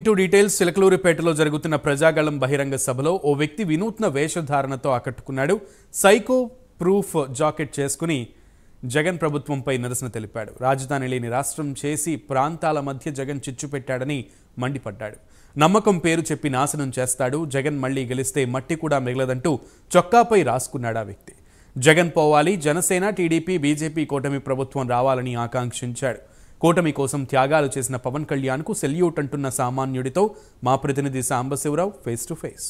Into details. చిలకలూరిపేటలో జరుగుతున్న ప్రజాగళం బహిరంగ సభలో ఓ వ్యక్తి వినూత్న వేషధారణతో ఆకట్టుకున్నాడు. సైకో ప్రూఫ్ జాకెట్ చేసుకుని జగన్ ప్రభుత్వంపై నిరసన తెలిపాడు. రాజధాని లేని రాష్ట్రం చేసి ప్రాంతాల మధ్య జగన్ చిచ్చు పెట్టాడని మండిపడ్డాడు. నమ్మకం పేరు చెప్పి నాశనం చేస్తాడు, జగన్ మళ్లీ గెలిస్తే మట్టి కూడా మిగలదంటూ చొక్కాపై రాసుకున్నాడు ఆ వ్యక్తి. జగన్ పోవాలి, జనసేన, టీడీపీ, బీజేపీ కూటమి ప్రభుత్వం రావాలని ఆకాంక్షించాడు. కూటమి కోసం త్యాగాలు చేసిన పవన్ కళ్యాణ్కు సెల్యూట్ అంటున్న సామాన్యుడితో మా ప్రతినిధి Sambasivarao face to face.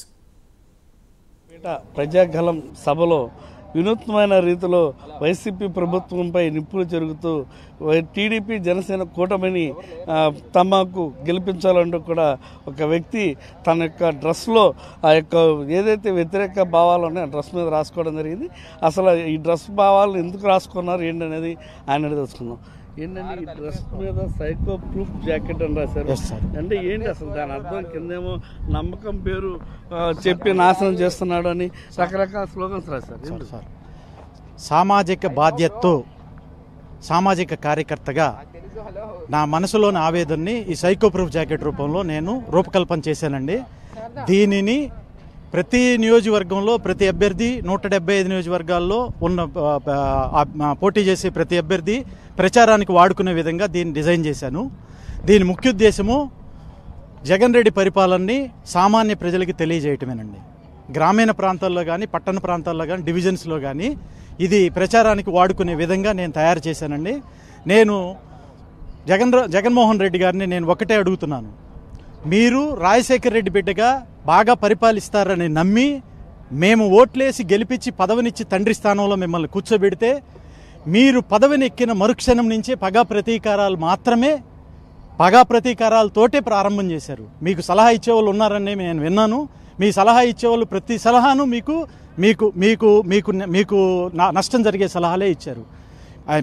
Prajagalam సభలో వినూత్నమైన రీతిలో వైసీపీ ప్రభుత్వంపై నిప్పులు జరుగుతూ టీడీపీ జనసేన కూటమిని తమకు గెలిపించాలంటూ కూడా ఒక వ్యక్తి తన యొక్క డ్రెస్లో ఆ యొక్క ఏదైతే వ్యతిరేక భావాలు ఉన్నాయో డ్రెస్ మీద రాసుకోవడం జరిగింది. అసలు ఈ డ్రెస్ భావాలు ఎందుకు రాసుకున్నారు ఏంటనేది ఆయన తెలుసుకుందాం. ఏంటంటే ఈ డ్రెస్ మీద సైకో ప్రూఫ్ జాకెట్ అని రాశారు. అంటే ఏంటి అసలు దాని అర్థం? కిందేమో నమ్మకం పేరు చెప్పి నాశనం చేస్తున్నాడు అని రకరకాల స్లోగన్స్ రాశారు. సామాజిక బాధ్యతతో సామాజిక కార్యకర్తగా నా మనసులోని ఆవేదనని ఈ సైకో ప్రూఫ్ జాకెట్ రూపంలో నేను రూపకల్పన చేశానండి. దీనిని ప్రతి నియోజకవర్గంలో ప్రతి అభ్యర్థి 175 నియోజకవర్గాల్లో ఉన్న పోటీ చేసే ప్రతి అభ్యర్థి ప్రచారానికి వాడుకునే విధంగా దీన్ని డిజైన్ చేశాను. దీని ముఖ్య ఉద్దేశము జగన్ రెడ్డి పరిపాలనని సామాన్య ప్రజలకి తెలియజేయటమేనండి. గ్రామీణ ప్రాంతాల్లో కానీ పట్టణ ప్రాంతాల్లో కానీ డివిజన్స్లో కానీ ఇది ప్రచారానికి వాడుకునే విధంగా నేను తయారు చేశానండి. నేను జగన్మోహన్ రెడ్డి గారిని నేను ఒకటే అడుగుతున్నాను, మీరు రాజశేఖర్ రెడ్డి బిడ్డగా బాగా పరిపాలిస్తారని నమ్మి మేము ఓట్లేసి గెలిపించి పదవినిచ్చి తండ్రి స్థానంలో మిమ్మల్ని కూర్చోబెడితే మీరు పదవిని ఎక్కిన మరుక్షణం నుంచే పగా ప్రతీకారాలతోటే ప్రారంభం చేశారు. మీకు సలహా ఇచ్చేవాళ్ళు ఉన్నారని నేను విన్నాను. మీ సలహా ఇచ్చేవాళ్ళు ప్రతి సలహాను మీకు మీకు మీకు మీకు మీకు నష్టం జరిగే సలహాలే ఇచ్చారు.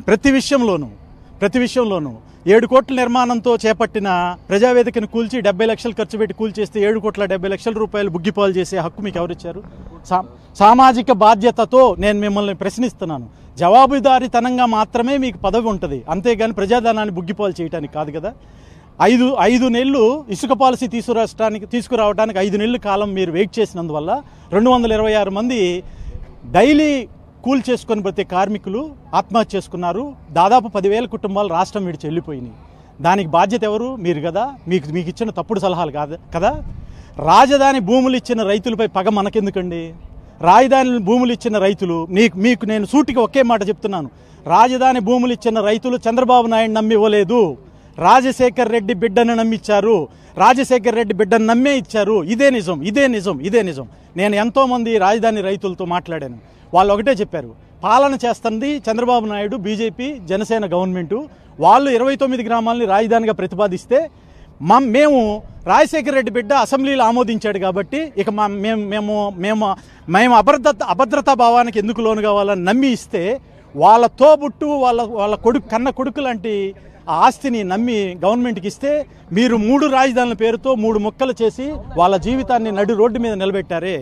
ప్రతి విషయంలోనూ 7 కోట్ల నిర్మాణంతో చేపట్టిన ప్రజావేదికను కూల్చి 70 లక్షలు ఖర్చు పెట్టి కూల్చేస్తే 7,70,00,000 రూపాయలు బుగ్గిపాలు చేసే హక్కు మీకు ఎవరిచ్చారు? సామాజిక బాధ్యతతో నేను మిమ్మల్ని ప్రశ్నిస్తున్నాను. జవాబుదారీతనంగా మాత్రమే మీకు పదవి ఉంటుంది, అంతేగాని ప్రజాధనాన్ని బుగ్గిపాలు చేయడానికి కాదు కదా. 5 నెలలు ఇసుక పాలసీ తీసుకురావడానికి 5 నెలల కాలం మీరు వెయిట్ చేసినందువల్ల 226 మంది డైలీ కూల్ చేసుకొని ప్రతి కార్మికులు ఆత్మహత్య చేసుకున్నారు. దాదాపు 10,000 కుటుంబాలు రాష్ట్రం విడిచి వెళ్ళిపోయినాయి. దానికి బాధ్యత ఎవరు? మీరు కదా. మీకు ఇచ్చిన తప్పుడు సలహాలు కాదు కదా. రాజధాని భూములు ఇచ్చిన రైతులపై పగ మనకెందుకండి? రాజధాని భూములు ఇచ్చిన రైతులు మీకు నేను సూటిగా ఒకే మాట చెప్తున్నాను. రాజధాని భూములు ఇచ్చిన రైతులు చంద్రబాబు నాయుడు నమ్మి ఇవ్వలేదు, రాజశేఖర్ రెడ్డి బిడ్డను నమ్మిచ్చారు. రాజశేఖర్ రెడ్డి బిడ్డను నమ్మే ఇచ్చారు. ఇదే నిజం. నేను ఎంతోమంది రాజధాని రైతులతో మాట్లాడాను. వాళ్ళు ఒకటే చెప్పారు, పాలన చేస్తుంది చంద్రబాబు నాయుడు, బీజేపీ, జనసేన గవర్నమెంటు. వాళ్ళు 29 గ్రామాలని రాజధానిగా ప్రతిపాదిస్తే మేము రాజశేఖర రెడ్డి బిడ్డ అసెంబ్లీలో ఆమోదించాడు కాబట్టి ఇక మేము అభద్రతా భావానికి ఎందుకు లోను కావాలని నమ్మి ఇస్తే వాళ్ళ తోబుట్టు వాళ్ళ కన్న కొడుకు లాంటి ఆ ఆస్తిని నమ్మి గవర్నమెంట్కి ఇస్తే మీరు 3 రాజధానుల పేరుతో 3 ముక్కలు చేసి వాళ్ళ జీవితాన్ని నడి రోడ్డు మీద నిలబెట్టారే.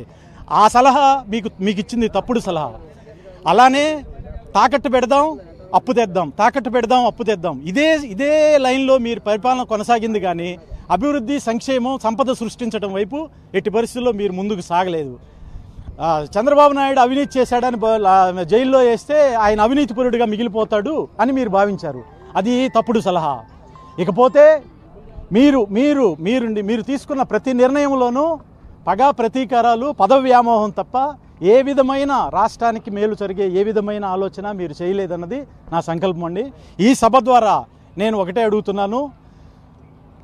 ఆ సలహా మీకు ఇచ్చింది తప్పుడు సలహా. అలానే తాకట్టు పెడదాం అప్పు తెద్దాం ఇదే లైన్లో మీరు పరిపాలన కొనసాగింది. కానీ అభివృద్ధి, సంక్షేమం, సంపద సృష్టించడం వైపు ఎట్టి పరిస్థితుల్లో మీరు ముందుకు సాగలేదు. చంద్రబాబు నాయుడు అవినీతి చేశాడని జైల్లో వేస్తే ఆయన అవినీతిపరుడిగా మిగిలిపోతాడు అని మీరు భావించారు. అది తప్పుడు సలహా. ఇకపోతే మీరు తీసుకున్న ప్రతి నిర్ణయంలోనూ పగా ప్రతీకారాలు, పదవి వ్యామోహం తప్ప ఏ విధమైన రాష్ట్రానికి మేలు జరిగే ఏ విధమైన ఆలోచన మీరు చేయలేదన్నది నా సంకల్పం అండి. ఈ సభ ద్వారా నేను ఒకటే అడుగుతున్నాను,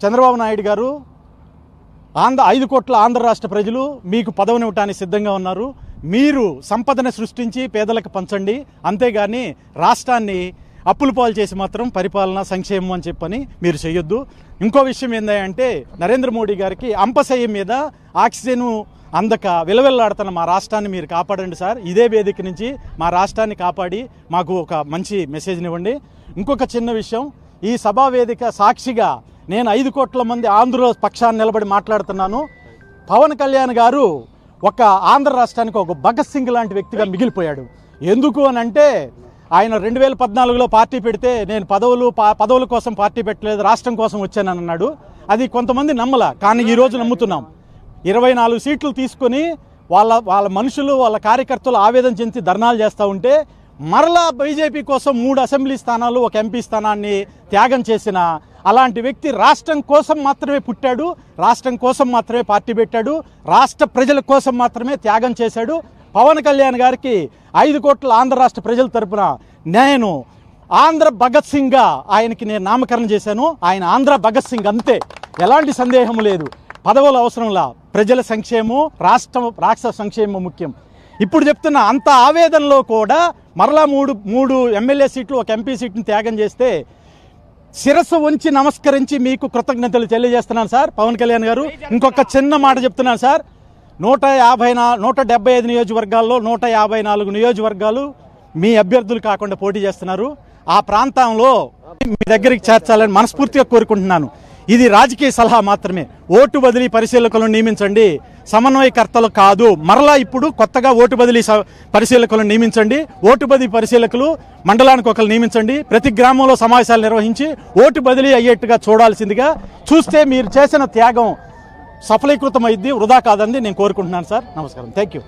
చంద్రబాబు నాయుడు గారు, 5 కోట్ల ఆంధ్ర రాష్ట్ర ప్రజలు మీకు పదవిని ఇవ్వడానికి సిద్ధంగా ఉన్నారు. మీరు సంపదను సృష్టించి పేదలకు పంచండి, అంతేగాని రాష్ట్రాన్ని అప్పుల పాలు చేసి మాత్రం పరిపాలన, సంక్షేమం అని చెప్పని మీరు చేయొద్దు. ఇంకో విషయం ఏంటంటే నరేంద్ర మోడీ గారికి అంపశయ్యం మీద ఆక్సిజన్ అందక విలవిల్లాడుతున్న మా రాష్ట్రాన్ని మీరు కాపాడండి సార్. ఇదే వేదిక నుంచి మా రాష్ట్రాన్ని కాపాడి మాకు ఒక మంచి మెసేజ్నివ్వండి. ఇంకొక చిన్న విషయం, ఈ సభా వేదిక సాక్షిగా నేను 5 కోట్ల మంది ఆంధ్ర పక్షాన్ని నిలబడి మాట్లాడుతున్నాను. పవన్ కళ్యాణ్ గారు ఒక ఆంధ్ర రాష్ట్రానికి ఒక భగత్ సింగ్ లాంటి వ్యక్తిగా మిగిలిపోయాడు. ఎందుకు అని అంటే ఆయన 2014లో పార్టీ పెడితే నేను పదవుల కోసం పార్టీ పెట్టలేదు, రాష్ట్రం కోసం వచ్చానని అన్నాడు. అది కొంతమంది నమ్మల, కానీ ఈరోజు నమ్ముతున్నాం. 24 సీట్లు తీసుకొని వాళ్ళ మనుషులు వాళ్ళ కార్యకర్తలు ఆవేదన చెంది ధర్నాలు చేస్తూ ఉంటే మరలా బీజేపీ కోసం 3 అసెంబ్లీ స్థానాలు, 1 ఎంపీ స్థానాన్ని త్యాగం చేసిన అలాంటి వ్యక్తి రాష్ట్రం కోసం మాత్రమే పుట్టాడు, రాష్ట్రం కోసం మాత్రమే పార్టీ పెట్టాడు, రాష్ట్ర ప్రజల కోసం మాత్రమే త్యాగం చేశాడు. పవన్ కళ్యాణ్ గారికి 5 కోట్ల ఆంధ్ర రాష్ట్ర ప్రజల తరపున నేను ఆంధ్ర భగత్ సింగ్గా ఆయనకి నేను నామకరణం చేశాను. ఆయన ఆంధ్ర భగత్ సింగ్, అంతే, ఎలాంటి సందేహం లేదు. పదవుల అవసరంలా, ప్రజల సంక్షేమం, రాష్ట్ర సంక్షేమం ముఖ్యం. ఇప్పుడు చెప్తున్న అంత ఆవేదనలో కూడా మరలా మూడు ఎమ్మెల్యే సీట్లు, 1 ఎంపీ సీట్ని త్యాగం చేస్తే శిరస్సు ఉంచి నమస్కరించి మీకు కృతజ్ఞతలు తెలియజేస్తున్నాను సార్. పవన్ కళ్యాణ్ గారు, ఇంకొక చిన్న మాట చెప్తున్నాను సార్. 175 నియోజకవర్గాల్లో 154 నియోజకవర్గాలు మీ అభ్యర్థులు కాకుండా పోటీ చేస్తున్నారు. ఆ ప్రాంతంలో మీ దగ్గరికి చేర్చాలని మనస్ఫూర్తిగా కోరుకుంటున్నాను. ఇది రాజకీయ సలహా మాత్రమే. ఓటు బదిలీ పరిశీలకులను నియమించండి, సమన్వయకర్తలు కాదు. మరలా ఇప్పుడు కొత్తగా ఓటు బదిలీ పరిశీలకులను నియమించండి. ఓటు బదిలీ పరిశీలకులు మండలానికి ఒకరు నియమించండి. ప్రతి గ్రామంలో సమావేశాలు నిర్వహించి ఓటు బదిలీ అయ్యేట్టుగా చూడాల్సిందిగా. చూస్తే మీరు చేసిన త్యాగం సఫలీకృతమైద్ది, వృధా కాదని నేను కోరుకుంటున్నాను సార్. నమస్కారం, థ్యాంక్ యూ.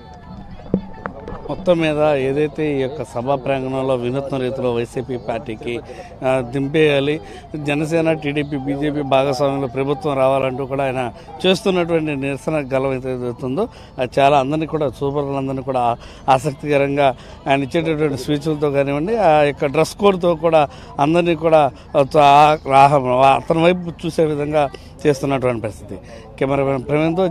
మొత్తం మీద ఏదైతే ఈ యొక్క సభా ప్రాంగణంలో వినూత్న రీతిలో వైసీపీ పార్టీకి దింపేయాలి, జనసేన, టీడీపీ, బీజేపీ భాగస్వామ్యంలో ప్రభుత్వం రావాలంటూ కూడా ఆయన చేస్తున్నటువంటి నిరసన గలం అయితే జరుగుతుందో అది చాలా అందరినీ కూడా, సూపర్లందరినీ కూడా ఆసక్తికరంగా ఆయన ఇచ్చేటటువంటి స్పీచ్లతో కానివ్వండి, ఆ యొక్క డ్రెస్ కోడ్తో కూడా అందరినీ కూడా అతని వైపు చూసే విధంగా చేస్తున్నటువంటి పరిస్థితి. కెమెరామెన్ ప్రవీణ్తో